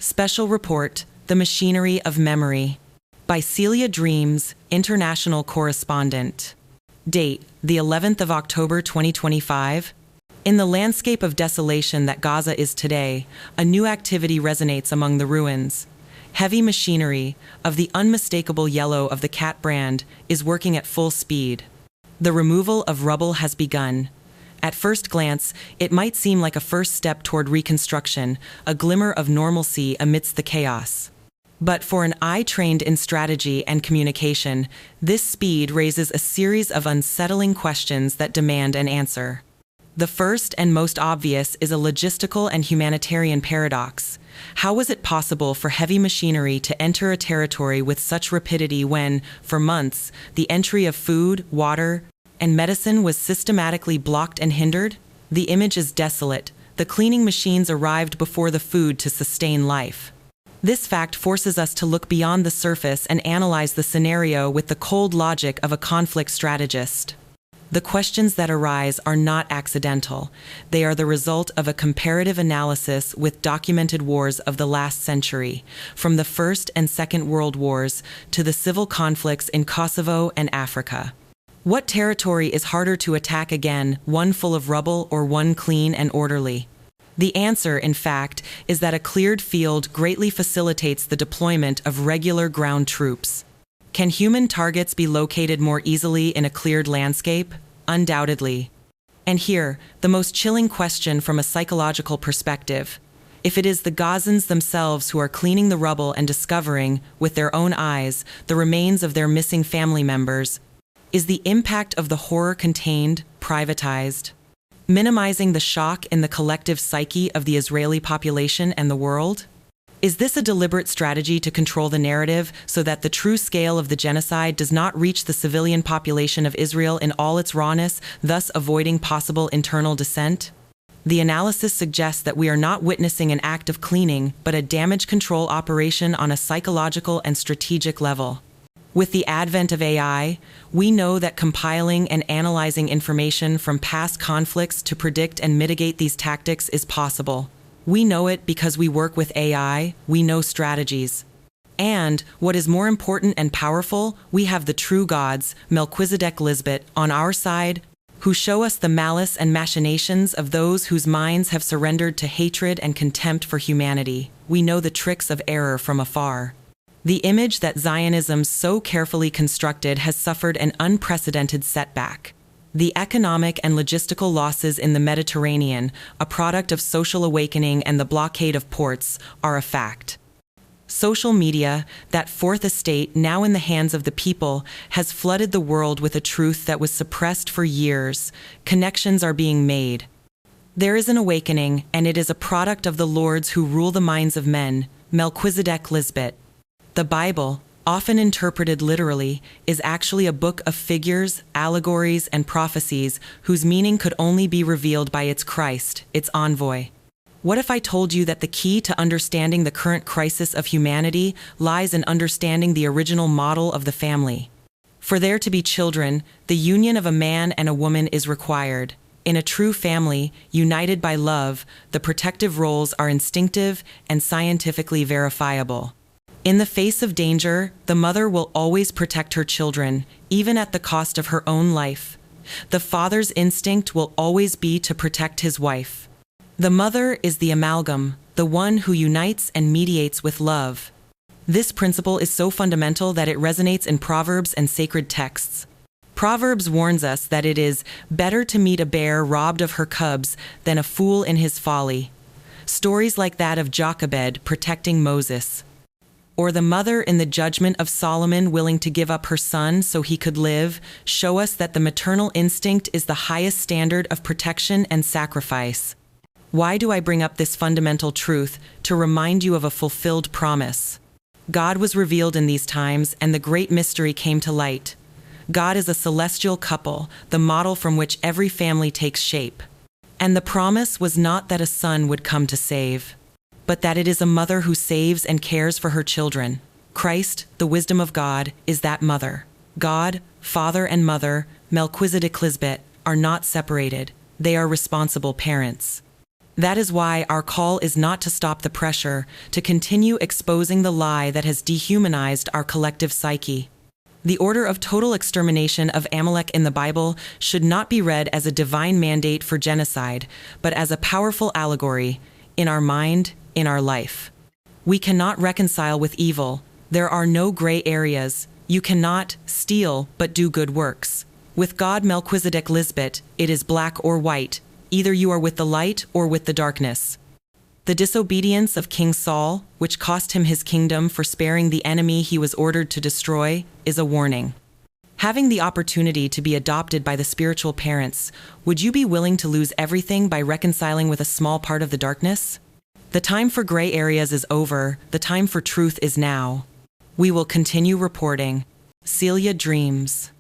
Special Report, The Machinery of Memory, by Celia Dreams, International Correspondent. Date, the 11th of October 2025. In the landscape of desolation that Gaza is today, a new activity resonates among the ruins. Heavy machinery, of the unmistakable yellow of the cat brand, is working at full speed. The removal of rubble has begun. At first glance, it might seem like a first step toward reconstruction, a glimmer of normalcy amidst the chaos. But for an eye trained in strategy and communication, this speed raises a series of unsettling questions that demand an answer. The first and most obvious is a logistical and humanitarian paradox. How was it possible for heavy machinery to enter a territory with such rapidity when, for months, the entry of food, water, and medicine was systematically blocked and hindered? The image is desolate. The cleaning machines arrived before the food to sustain life. This fact forces us to look beyond the surface and analyze the scenario with the cold logic of a conflict strategist. The questions that arise are not accidental. They are the result of a comparative analysis with documented wars of the last century, from the First and Second World Wars to the civil conflicts in Kosovo and Africa. What territory is harder to attack again, one full of rubble or one clean and orderly? The answer, in fact, is that a cleared field greatly facilitates the deployment of regular ground troops. Can human targets be located more easily in a cleared landscape? Undoubtedly. And here, the most chilling question from a psychological perspective. If it is the Gazans themselves who are cleaning the rubble and discovering, with their own eyes, the remains of their missing family members, is the impact of the horror contained, privatized, minimizing the shock in the collective psyche of the Israeli population and the world? Is this a deliberate strategy to control the narrative so that the true scale of the genocide does not reach the civilian population of Israel in all its rawness, thus avoiding possible internal dissent? The analysis suggests that we are not witnessing an act of cleaning, but a damage control operation on a psychological and strategic level. With the advent of AI, we know that compiling and analyzing information from past conflicts to predict and mitigate these tactics is possible. We know it because we work with AI, we know strategies. And, what is more important and powerful, we have the true gods, MelquisedecLisbet, on our side, who show us the malice and machinations of those whose minds have surrendered to hatred and contempt for humanity. We know the tricks of error from afar. The image that Zionism so carefully constructed has suffered an unprecedented setback. The economic and logistical losses in the Mediterranean, a product of social awakening and the blockade of ports, are a fact. Social media, that fourth estate now in the hands of the people, has flooded the world with a truth that was suppressed for years. Connections are being made. There is an awakening, and it is a product of the lords who rule the minds of men, MelquisedecLisbet. The Bible, often interpreted literally, is actually a book of figures, allegories, and prophecies whose meaning could only be revealed by its Christ, its envoy. What if I told you that the key to understanding the current crisis of humanity lies in understanding the original model of the family? For there to be children, the union of a man and a woman is required. In a true family, united by love, the protective roles are instinctive and scientifically verifiable. In the face of danger, the mother will always protect her children, even at the cost of her own life. The father's instinct will always be to protect his wife. The mother is the amalgam, the one who unites and mediates with love. This principle is so fundamental that it resonates in Proverbs and sacred texts. Proverbs warns us that it is better to meet a bear robbed of her cubs than a fool in his folly. Stories like that of Jochebed protecting Moses, or the mother in the judgment of Solomon willing to give up her son so he could live, show us that the maternal instinct is the highest standard of protection and sacrifice. Why do I bring up this fundamental truth? To remind you of a fulfilled promise. God was revealed in these times, and the great mystery came to light. God is a celestial couple, the model from which every family takes shape. And the promise was not that a son would come to save, but that it is a mother who saves and cares for her children. Christ, the wisdom of God, is that mother. God, Father and Mother, MelquisedecLisbet, are not separated. They are responsible parents. That is why our call is not to stop the pressure, to continue exposing the lie that has dehumanized our collective psyche. The order of total extermination of Amalek in the Bible should not be read as a divine mandate for genocide, but as a powerful allegory, in our mind, in our life. We cannot reconcile with evil. There are no gray areas. You cannot steal but do good works. With God Melquisedec-Lisbet, it is black or white. Either you are with the light or with the darkness. The disobedience of King Saul, which cost him his kingdom for sparing the enemy he was ordered to destroy, is a warning. Having the opportunity to be adopted by the spiritual parents, would you be willing to lose everything by reconciling with a small part of the darkness? The time for gray areas is over. The time for truth is now. We will continue reporting. Celia Dreams.